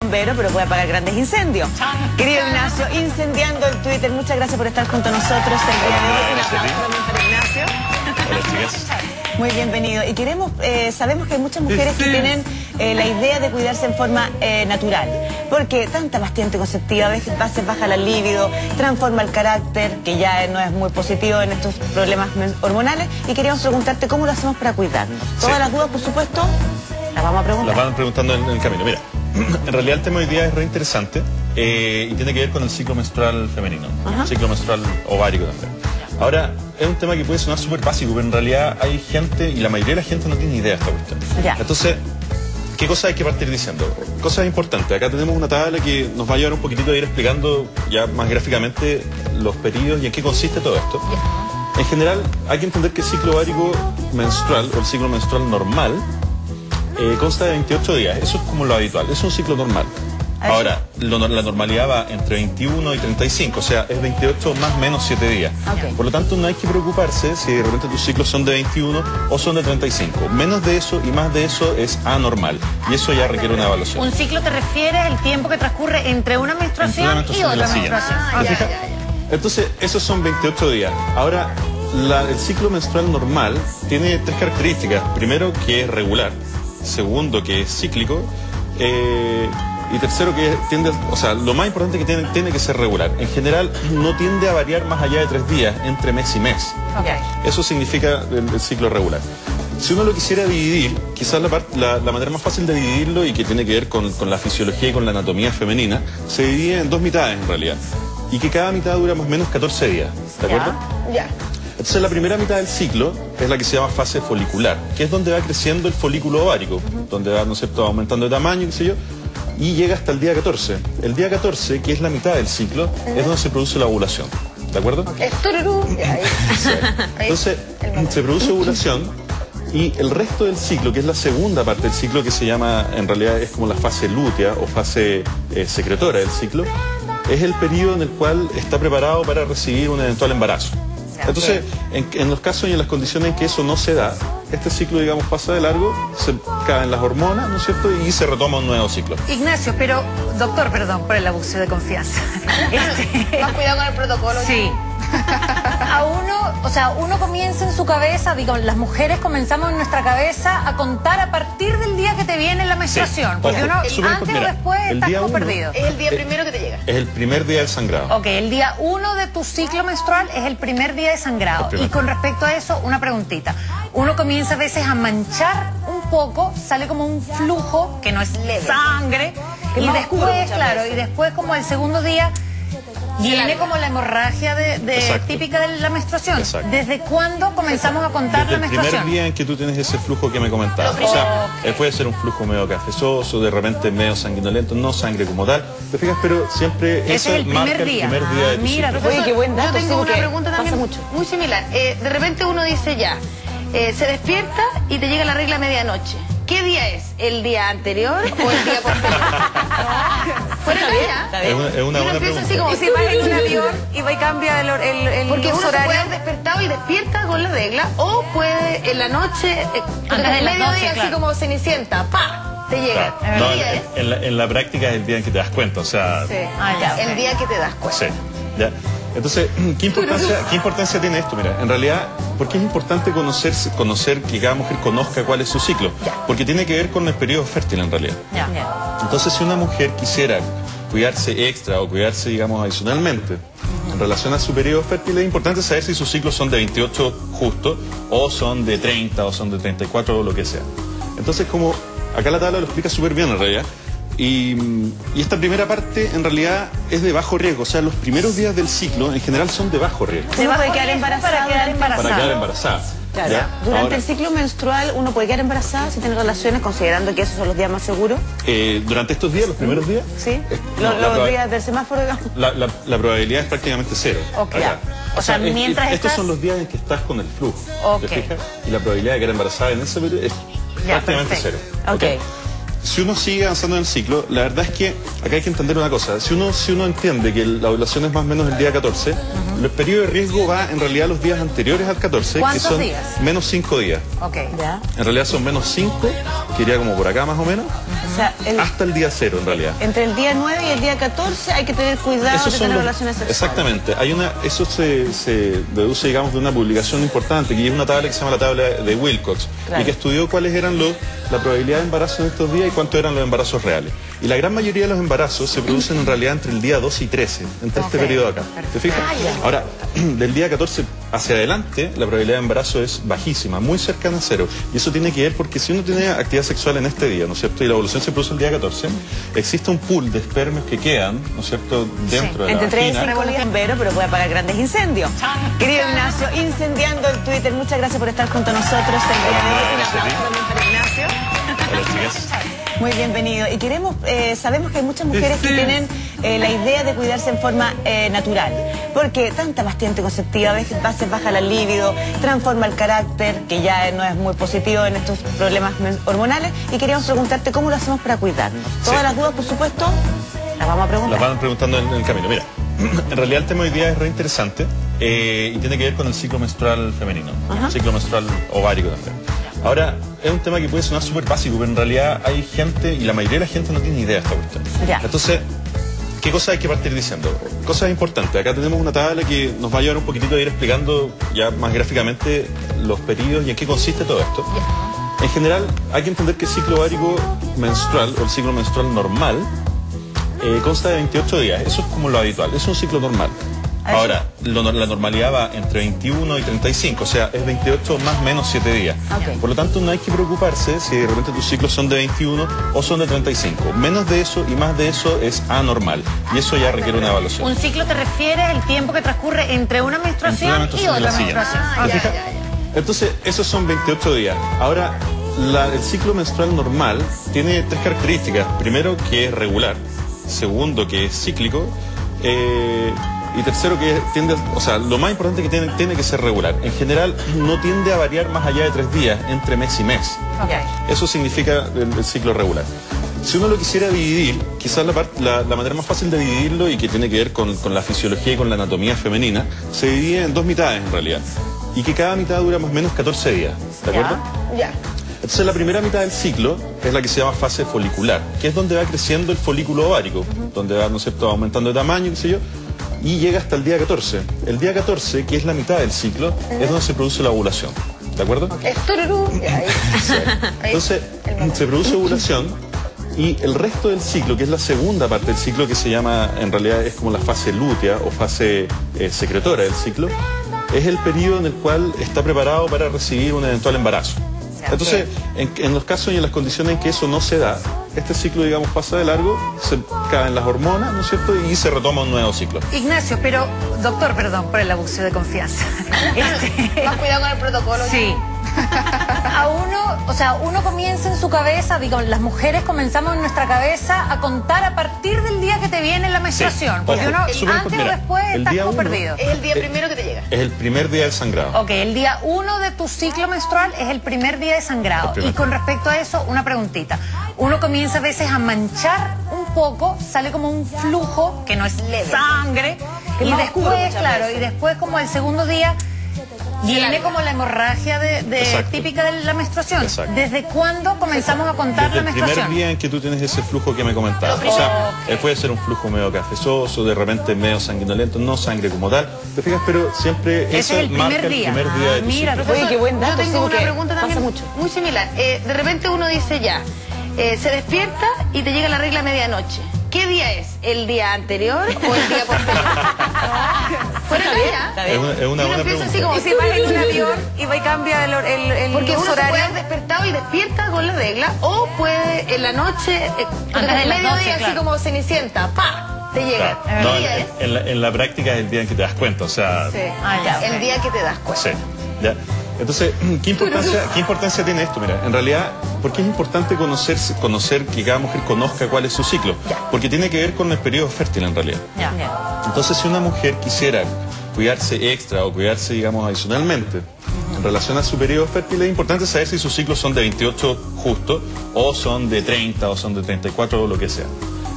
bombero, pero puede apagar grandes incendios. Querido Ignacio, incendiando el Twitter, muchas gracias por estar junto a nosotros el día de hoy. Un aplauso también para Ignacio. Hola, chicas. Muy bienvenido. Y queremos, sabemos que hay muchas mujeres que tienen la idea de cuidarse en forma natural, porque tanta pastilla anticonceptiva a veces baja la libido, transforma el carácter, que ya no es muy positivo en estos problemas hormonales, y queríamos preguntarte cómo lo hacemos para cuidarnos. Todas las dudas, por supuesto, las vamos a preguntar. Las van preguntando en el camino. Mira, en realidad el tema hoy día es re interesante y tiene que ver con el ciclo menstrual femenino, el ciclo menstrual ovárico también. Ahora, es un tema que puede sonar súper básico, pero en realidad hay gente, y la mayoría de la gente no tiene idea de esta cuestión. Entonces, ¿qué cosas hay que partir diciendo? Cosas importantes. Acá tenemos una tabla que nos va a ayudar un poquitito a ir explicando ya más gráficamente los periodos y en qué consiste todo esto. En general, hay que entender que el ciclo ovárico menstrual, o el ciclo menstrual normal, consta de 28 días. Eso es como lo habitual, es un ciclo normal. Ahora, la normalidad va entre 21 y 35, o sea, es 28 más o menos 7 días. Por lo tanto, no hay que preocuparse si de repente tus ciclos son de 21 o son de 35. Menos de eso y más de eso es anormal. Y eso ya requiere una evaluación. ¿Un ciclo te refieres al tiempo que transcurre entre una menstruación y otra menstruación? Entonces, esos son 28 días. Ahora, el ciclo menstrual normal tiene 3 características. Primero, que es regular. Segundo, que es cíclico. Y tercero, que tiende, o sea, lo más importante que tiene que ser regular. En general, no tiende a variar más allá de 3 días, entre mes y mes. Eso significa el ciclo regular. Si uno lo quisiera dividir, quizás la manera más fácil de dividirlo, y que tiene que ver con la fisiología y con la anatomía femenina, se divide en 2 mitades en realidad. Y que cada mitad dura más o menos 14 días. ¿De acuerdo? Entonces, la primera mitad del ciclo es la que se llama fase folicular, que es donde va creciendo el folículo ovárico, donde va, ¿no es cierto?, aumentando de tamaño, qué sé yo, y llega hasta el día 14. El día 14, que es la mitad del ciclo, es donde se produce la ovulación. ¿De acuerdo? Entonces, se produce ovulación, y el resto del ciclo, que es la segunda parte del ciclo, que se llama, en realidad es como la fase lútea o fase secretora del ciclo, es el periodo en el cual está preparado para recibir un eventual embarazo. Entonces, en los casos y en las condiciones en que eso no se da, este ciclo, digamos, pasa de largo, se caen las hormonas, ¿no es cierto?, y se retoma un nuevo ciclo. Ignacio, pero, doctor, perdón por el abuso de confianza. Más cuidado con el protocolo. Sí. A uno, o sea, uno comienza en su cabeza, digo, las mujeres comenzamos en nuestra cabeza a contar a partir del día que te viene la menstruación. Porque uno, antes o después, estás como perdido. Es el día primero que te llega. Es el primer día del sangrado. Ok, el día 1 de tu ciclo menstrual es el primer día de sangrado. Y con respecto a eso, una preguntita. Uno comienza a veces a manchar un poco, sale como un flujo, que no es sangre, y después, claro, y después como el segundo día viene como la hemorragia típica de la menstruación. ¿Desde cuándo comenzamos a contar la menstruación? El primer día en que tú tienes ese flujo que me comentabas. O sea, puede ser un flujo medio cafezoso, de repente medio sanguinolento, no sangre como tal. ¿Te fijas? Pero siempre eso marca el primer día de tu ciclo. Oye, qué buen dato. Yo tengo una pregunta también muy similar. De repente uno dice ya, se despierta y te llega la regla a medianoche. ¿Qué día es? ¿El día anterior o el día posterior? ¿Fuera de allá? Es una buena pregunta. Así como si vas en un avión y va y cambia el porque uno horario. se puede haber despertado y despierta con la regla, o puede en la noche, antes de las 12, así como Cenicienta, ¡pa!, te llega. No, en la práctica es el día en que te das cuenta, o sea... el día que te das cuenta. Sí, ya. Entonces, ¿qué importancia tiene esto? Mira, en realidad, ¿por qué es importante conocer que cada mujer conozca cuál es su ciclo? Porque tiene que ver con el periodo fértil, en realidad. Entonces, si una mujer quisiera cuidarse extra o cuidarse, digamos, adicionalmente en relación a su periodo fértil, es importante saber si sus ciclos son de 28 justo, o son de 30, o son de 34, o lo que sea. Entonces, como acá la tabla lo explica súper bien, en realidad. Y esta primera parte en realidad es de bajo riesgo, o sea, los primeros días del ciclo en general son de bajo riesgo. ¿Se puede quedar embarazada? Para quedar embarazada. Claro. Durante el ciclo menstrual uno puede quedar embarazada si tiene relaciones, considerando que esos son los días más seguros. Durante estos días, los primeros días. Sí. Los días del semáforo, digamos. La probabilidad es prácticamente cero. O sea, mientras estos son los días en que estás con el flujo. ¿Te fijas? Y la probabilidad de quedar embarazada en ese periodo es prácticamente cero. Si uno sigue avanzando en el ciclo, la verdad es que acá hay que entender una cosa. Si uno entiende que la ovulación es más o menos el día 14, El periodo de riesgo va en realidad los días anteriores al 14, que son días? menos 5 días. Ok. ¿Ya? En realidad son menos 5, que iría como por acá más o menos, O sea, hasta el día 0 en realidad. entre el día 9 y el día 14 hay que tener cuidado de tener relaciones sexuales. Exactamente. Eso se deduce, digamos, de una publicación importante, que es una tabla que se llama la tabla de Wilcox, Claro. y que estudió cuáles eran la probabilidad de embarazo en estos días y cuántos eran los embarazos reales. Y la gran mayoría de los embarazos se producen en realidad entre el día 2 y 13, entre este periodo acá. ¿Te fijas? Ahora, del día 14 hacia adelante, la probabilidad de embarazo es bajísima, muy cercana a 0. Y eso tiene que ver porque si uno tiene actividad sexual en este día, ¿no es cierto? Y la ovulación se produce el día 14, existe un pool de espermios que quedan, ¿no es cierto?, dentro de la Entre 3 y vagina. 5 días bombero, pero puede apagar grandes incendios. Querido Ignacio, incendiando el Twitter, muchas gracias por estar junto a nosotros el día de hoy. Un aplauso también para Ignacio. Hola, chicas. Muy bienvenido. Y queremos, sabemos que hay muchas mujeres que tienen la idea de cuidarse en forma natural, porque tanta pastilla anticonceptiva a veces baja la libido, transforma el carácter, que ya no es muy positivo en estos problemas hormonales, y queríamos preguntarte cómo lo hacemos para cuidarnos. Todas las dudas, por supuesto, las vamos a preguntar. Las van preguntando en el camino. Mira, en realidad el tema hoy día es re interesante y tiene que ver con el ciclo menstrual femenino, el ciclo menstrual ovárico también. Ahora, es un tema que puede sonar súper básico, pero en realidad hay gente, y la mayoría de la gente no tiene idea de esta cuestión. Ya. Entonces, ¿qué cosas hay que partir diciendo? Cosas importantes. Acá tenemos una tabla que nos va a ayudar un poquitito a ir explicando ya más gráficamente los periodos y en qué consiste todo esto. En general, hay que entender que el ciclo ovárico menstrual, o el ciclo menstrual normal, consta de 28 días. Eso es como lo habitual, es un ciclo normal. Ahora, la normalidad va entre 21 y 35, o sea, es 28 más menos 7 días. Ok. Por lo tanto, no hay que preocuparse si de repente tus ciclos son de 21 o son de 35. Menos de eso y más de eso es anormal. Y eso ya requiere una evaluación. Un ciclo te refieres al tiempo que transcurre entre una menstruación, Entre una y menstruación y la otra siguiente. menstruación. ¿Te fijas? Entonces, esos son 28 días. Ahora, el ciclo menstrual normal tiene 3 características. Primero, que es regular. Segundo, que es cíclico. Y tercero, que tiende, o sea, lo más importante que tiene que ser regular. En general, no tiende a variar más allá de 3 días, entre mes y mes. Eso significa el ciclo regular. Si uno lo quisiera dividir, quizás la manera más fácil de dividirlo, y que tiene que ver con la fisiología y con la anatomía femenina, se divide en 2 mitades en realidad. Y que cada mitad dura más o menos 14 días. ¿De acuerdo? Ya. Entonces la primera mitad del ciclo es la que se llama fase folicular, que es donde va creciendo el folículo ovárico, donde va, ¿no es cierto?, aumentando de tamaño, qué sé yo, y llega hasta el día 14. El día 14, que es la mitad del ciclo, es donde se produce la ovulación. ¿De acuerdo? Es tururú. Entonces, se produce ovulación y el resto del ciclo, que es la segunda parte del ciclo, que se llama, en realidad es como la fase lútea o fase secretora del ciclo, es el periodo en el cual está preparado para recibir un eventual embarazo. Entonces, en los casos y en las condiciones en que eso no se da, este ciclo, digamos, pasa de largo, se caen las hormonas, ¿no es cierto?, y se retoma un nuevo ciclo. Ignacio, pero, doctor, perdón por el abuso de confianza. Más cuidado con el protocolo. Sí. A uno, o sea, uno comienza en su cabeza, digo, las mujeres comenzamos en nuestra cabeza a contar a partir del día que te viene la menstruación. Porque Ojo, uno antes o después estás como perdido. Es el día primero que te llega. Es el primer día del sangrado. Ok, el día 1 de tu ciclo menstrual es el primer día de sangrado. Y con respecto a eso, una preguntita. Uno comienza a veces a manchar un poco, sale como un flujo que no es sangre, y después, claro, y después como el segundo día viene como la hemorragia típica de la menstruación. Exacto. ¿Desde cuándo comenzamos a contar la Desde el menstruación? primer día en que tú tienes ese flujo que me comentabas. O sea, puede ser un flujo medio cafezoso, de repente medio sanguinolento, no sangre como tal. ¿Te fijas? Pero siempre Ese eso es el marca primer día. el primer día de tu Mira, ciclo. Oye, qué buen dato. Yo tengo sí, una porque pregunta pasa también mucho. muy similar. De repente uno dice ya, se despierta y te llega la regla a medianoche. ¿Qué día es? ¿El día anterior o el día posterior? Fuera de allá. Es una buena empieza así pregunta. como Y si vas en un avión y va y cambia el porque uno se horario. puede haber despertado y despierta con la regla, o puede en la noche, Antes de las 12, mediodía, así claro. como Cenicienta, ¡pa! Te llega. Claro. No, ¿Qué día es? en la práctica es el día en que te das cuenta, o sea... Sí. ya, El ok. día que te das cuenta. Sí, ya. Entonces, ¿qué importancia tiene esto? Mira, en realidad, ¿por qué es importante conocer que cada mujer conozca cuál es su ciclo? Porque tiene que ver con el periodo fértil en realidad. Ya. Entonces, si una mujer quisiera cuidarse extra o cuidarse, digamos, adicionalmente en relación a su periodo fértil, es importante saber si sus ciclos son de 28 justo, o son de 30, o son de 34, o lo que sea.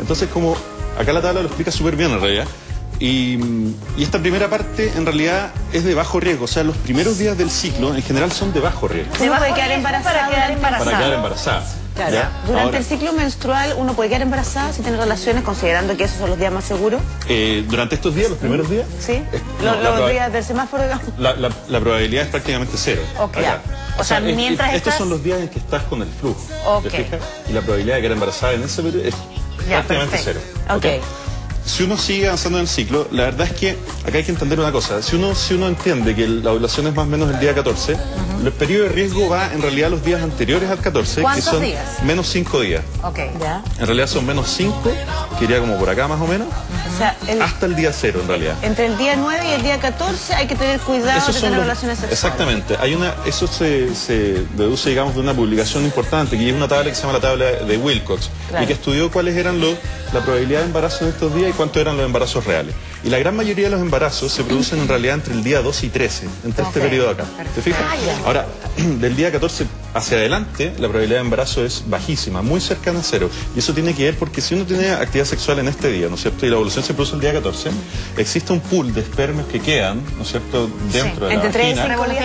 Entonces, como acá la tabla lo explica súper bien en realidad, Y esta primera parte en realidad es de bajo riesgo, o sea, los primeros días del ciclo en general son de bajo riesgo. Uno puede quedar embarazada. Para quedar embarazada. Claro. ¿Ya? Durante Ahora, el ciclo menstrual uno puede quedar embarazada si tiene relaciones, considerando que esos son los días más seguros. durante estos días, los primeros días, Sí, los días del semáforo, digamos. la probabilidad es prácticamente cero. Ok. Acá. O sea, mientras estos estás... son los días en que estás con el flujo. Ok. ¿Te fijas? Y la probabilidad de quedar embarazada en ese periodo es Ya, prácticamente perfecto. cero. Ok. Si uno sigue avanzando en el ciclo, la verdad es que acá hay que entender una cosa. Si uno entiende que la ovulación es más o menos el día 14, el periodo de riesgo va en realidad los días anteriores al 14, que ¿Cuántos son días? menos 5 días. Ok. Ya. En realidad son menos 5, que iría como por acá más o menos, O sea, hasta el día 0 en realidad. entre el día 9 y el día 14 hay que tener cuidado Esos de son tener los- relaciones sexuales. Exactamente. Eso se deduce, digamos, de una publicación importante, que es una tabla que se llama la tabla de Wilcox, Claro. y que estudió cuáles eran la probabilidad de embarazo en estos días y cuántos eran los embarazos reales. Y la gran mayoría de los embarazos se producen en realidad entre el día 2 y 13, entre este Ok. periodo acá. ¿Te fijas? Ahora, del día 14 hacia adelante, la probabilidad de embarazo es bajísima, muy cercana a cero. Y eso tiene que ver porque si uno tiene actividad sexual en este día, ¿no es cierto? Y la ovulación se produce el día 14, existe un pool de espermios que quedan, ¿no es cierto?, dentro de la Entre 3 y vagina. 5 días.